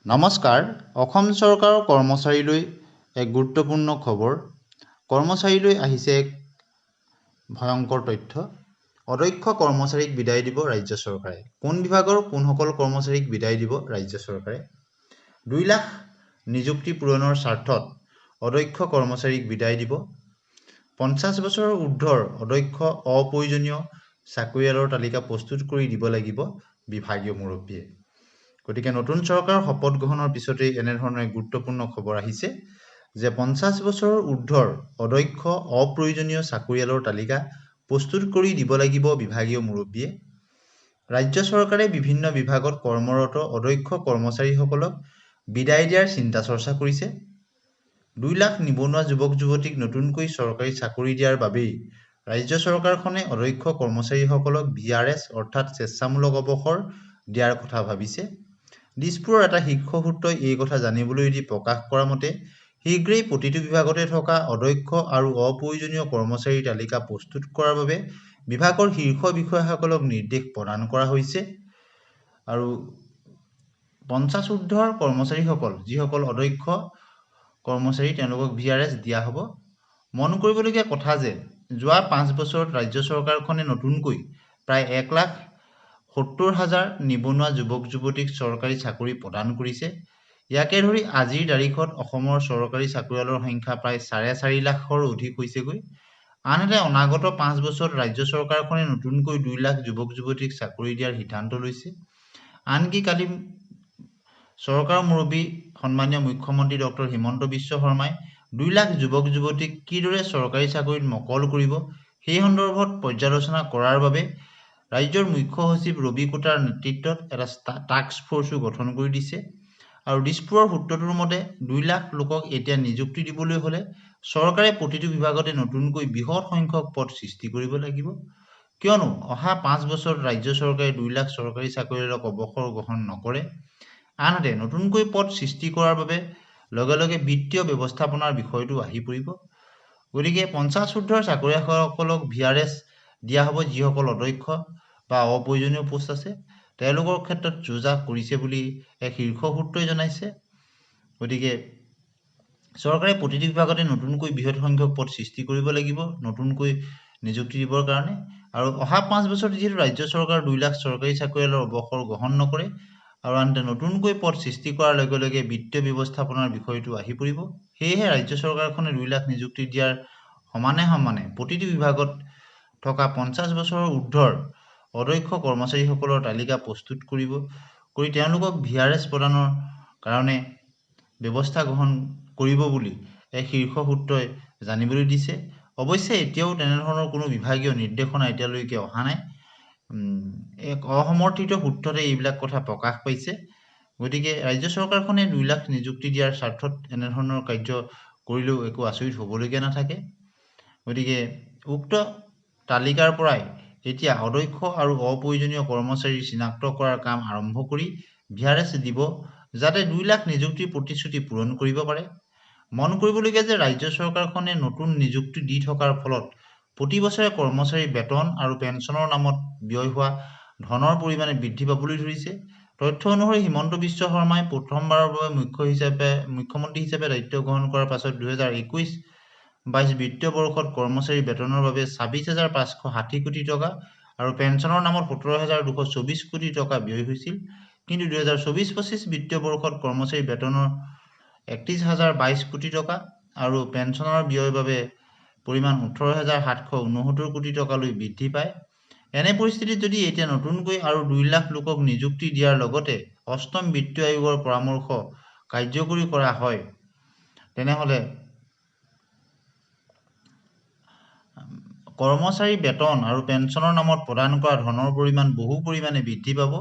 নমস্কাৰ। অসম চৰকাৰৰ কৰ্মচাৰীলৈ এক গুৰুত্বপূৰ্ণ খবৰ। কৰ্মচাৰীলৈ আহিছে এক ভয়ংকৰ তথ্য। অদক্ষ কৰ্মচাৰীক বিদায় দিব ৰাজ্য চৰকাৰে। কোন বিভাগৰ কোনসকল কৰ্মচাৰীক বিদায় দিব ৰাজ্য চৰকাৰে? 2 লাখ নিযুক্তি পূৰণৰ স্বাৰ্থত অদক্ষ কৰ্মচাৰীক বিদায় দিব। 50 বছৰৰ ঊৰ্ধ্বৰ অদক্ষ অপ্ৰয়োজনীয় চাকৰিয়ালৰ তালিকা প্ৰস্তুত কৰি দিব লাগিব বিভাগীয় মুৰব্বীয়ে। গতিকে নতুন চৰকাৰৰ শপত গ্ৰহণৰ পিছতেই এনেধৰণৰ এক গুৰুত্বপূৰ্ণ খবৰ আহিছে যে 50 বছৰৰ ঊৰ্ধ্বৰ অদক্ষ অপ্ৰয়োজনীয় চাকৰিয়ালৰ তালিকা প্ৰস্তুত কৰি দিব লাগিব বিভাগীয় মুৰব্বীয়ে। ৰাজ্য চৰকাৰে বিভিন্ন বিভাগত কৰ্মৰত অদক্ষ কৰ্মচাৰীসকলক বিদায় দিয়াৰ চিন্তা চৰ্চা কৰিছে। 2 লাখ নিবনুৱা যুৱক যুৱতীক নতুনকৈ চৰকাৰী চাকৰি দিয়াৰ বাবেই ৰাজ্য চৰকাৰখনে অদক্ষ কৰ্মচাৰীসকলক VRS অৰ্থাৎ স্বেচ্ছামূলক অৱসৰ দিয়াৰ কথা ভাবিছে। দিছপুৰৰ এটা শীৰ্ষ সূত্ৰই এই কথা জানিবলৈ দি প্ৰকাশ কৰা মতে শীঘ্ৰেই প্ৰতিটো বিভাগতে থকা অদক্ষ আৰু অপ্ৰয়োজনীয় কৰ্মচাৰীৰ তালিকা প্ৰস্তুত কৰাৰ বাবে বিভাগৰ শীৰ্ষ বিষয়াসকলক নিৰ্দেশ প্ৰদান কৰা হৈছে। আৰু 50 ঊৰ্ধ্বৰ কৰ্মচাৰীসকল যিসকল অদক্ষ কৰ্মচাৰী তেওঁলোকক VRS দিয়া হ'ব। মন কৰিবলগীয়া কথা যে যোৱা 5 বছৰত ৰাজ্য চৰকাৰখনে নতুনকৈ প্ৰায় 1,70,000 নিবনুৱা যুৱক যুৱতীক চৰকাৰী চাকৰি প্ৰদান কৰিছে। ইয়াকে ধৰি আজিৰ তাৰিখত অসমৰ চৰকাৰী চাকৰিয়ালৰ সংখ্যা প্ৰায় 4.5 লাখৰ অধিক হৈছেগৈ। আনহাতে অনাগত 5 বছৰত ৰাজ্য চৰকাৰখনে নতুনকৈ 2 লাখ যুৱক যুৱতীক চাকৰি দিয়াৰ সিদ্ধান্ত লৈছে। আনকি কালি চৰকাৰৰ মুৰব্বী সন্মানীয় মুখ্যমন্ত্ৰী ডক্টৰ হিমন্ত বিশ্ব শৰ্মাই 2 লাখ যুৱক যুৱতীক কিদৰে চৰকাৰী চাকৰিত মকল কৰিব সেই সন্দৰ্ভত পৰ্যালোচনা কৰাৰ বাবে ৰাজ্যৰ মুখ্য সচিব ৰবি কোটাৰ নেতৃত্বত এটা টাস্ক ফ'ৰ্চো গঠন কৰি দিছে। আৰু দিছপুৰৰ সূত্ৰটোৰ মতে 2 লাখ লোকক এতিয়া নিযুক্তি দিবলৈ হ'লে চৰকাৰে প্ৰতিটো বিভাগতে নতুনকৈ বৃহৎ সংখ্যক পদ সৃষ্টি কৰিব লাগিব। কিয়নো অহা 5 বছৰত ৰাজ্য চৰকাৰে 2 লাখ চৰকাৰী চাকৰিয়ালক অৱসৰ গ্ৰহণ নকৰে। আনহাতে নতুনকৈ পদ সৃষ্টি কৰাৰ বাবে লগে লগে বিত্তীয় ব্যৱস্থাপনাৰ বিষয়টো আহি পৰিব। গতিকে 50 ঊৰ্ধ্বৰ চাকৰিয়ালসকলক VRS দিয়া হ'ব যিসকল অদক্ষ বা অপ্ৰয়োজনীয় পোষ্ট আছে তেওঁলোকৰ ক্ষেত্ৰত যোজা কৰিছে বুলি এক শীৰ্ষ সূত্ৰই জনাইছে। গতিকে চৰকাৰে প্ৰতিটো বিভাগতে নতুনকৈ বৃহৎ সংখ্যক পদ সৃষ্টি কৰিব লাগিব নতুনকৈ নিযুক্তি দিবৰ কাৰণে। আৰু অহা 5 বছৰত যিহেতু ৰাজ্য চৰকাৰ 2 লাখ চৰকাৰী চাকৰিয়ালৰ অৱসৰ গ্ৰহণ নকৰে আৰু আনহাতে নতুনকৈ পদ সৃষ্টি কৰাৰ লগে লগে বিত্তীয় ব্যৱস্থাপনাৰ বিষয়টো আহি পৰিব। সেয়েহে ৰাজ্য চৰকাৰখনে 2 লাখ নিযুক্তি দিয়াৰ সমানে সমানে প্ৰতিটো বিভাগত থকা 50 বছৰৰ ঊৰ্ধ্বৰ অদক্ষ কৰ্মচাৰীসকলৰ তালিকা প্ৰস্তুত কৰি তেওঁলোকক VRS প্ৰদানৰ কাৰণে ব্যৱস্থা গ্ৰহণ কৰিব বুলি এক শীৰ্ষ সূত্ৰই জানিবলৈ দিছে। অৱশ্যে এতিয়াও তেনেধৰণৰ কোনো বিভাগীয় নিৰ্দেশনা এতিয়ালৈকে অহা নাই। এক অসমৰ্থিত সূত্ৰতে এইবিলাক কথা প্ৰকাশ পাইছে। গতিকে ৰাজ্য চৰকাৰখনে 2 লাখ নিযুক্তি দিয়াৰ স্বাৰ্থত এনেধৰণৰ কাৰ্য কৰিলেও একো আচৰিত হ'বলগীয়া নাথাকে। গতিকে উক্ত তালিকাৰ পৰাই এতিয়া অদক্ষ আৰু অপ্ৰয়োজনীয় কৰ্মচাৰী চিনাক্ত কৰাৰ কাম আৰম্ভ কৰি VRS দিব যাতে 2 লাখ নিযুক্তিৰ প্ৰতিশ্ৰুতি পূৰণ কৰিব পাৰে। মন কৰিবলগীয়া যে ৰাজ্য চৰকাৰখনে নতুন নিযুক্তি দি থকাৰ ফলত প্ৰতি বছৰে কৰ্মচাৰীৰ বেতন আৰু পেঞ্চনৰ নামত ব্যয় হোৱা ধনৰ পৰিমাণে বৃদ্ধি পাবলৈ ধৰিছে। তথ্য অনুসৰি হিমন্ত বিশ্ব শৰ্মাই প্ৰথমবাৰৰ বাবে মুখ্যমন্ত্ৰী হিচাপে দায়িত্ব গ্ৰহণ কৰাৰ পাছত 2021-22 বিত্তীয় বৰ্ষত কৰ্মচাৰীৰ বেতনৰ বাবে 26,560 কোটি টকা আৰু পেঞ্চনৰ নামত 17,224 কোটি টকা ব্যয় হৈছিল। কিন্তু 2024-25 বিত্তীয় বৰ্ষত কৰ্মচাৰীৰ বেতনৰ 31,022 কোটি টকা আৰু পেঞ্চনৰ ব্যয়ৰ বাবে পৰিমাণ 18,769 কোটি টকালৈ বৃদ্ধি পায়। এনে পৰিস্থিতিত যদি এতিয়া নতুনকৈ আৰু 2 লাখ লোকক নিযুক্তি দিয়াৰ লগতে অষ্টম বিত্ত আয়োগৰ পৰামৰ্শ কাৰ্যকৰী কৰা হয় তেনেহ'লে কৰ্মচাৰীৰ বেতন আৰু পেঞ্চনৰ নামত প্ৰদান কৰা ধনৰ পৰিমাণ বহু পৰিমাণে বৃদ্ধি পাব।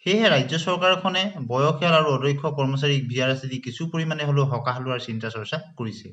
সেয়েহে ৰাজ্য চৰকাৰখনে বয়সীয়াল আৰু অদক্ষ কৰ্মচাৰীক VRS দি কিছু পৰিমাণে হ'লেও সকাহ লোৱাৰ চিন্তা চৰ্চা কৰিছে।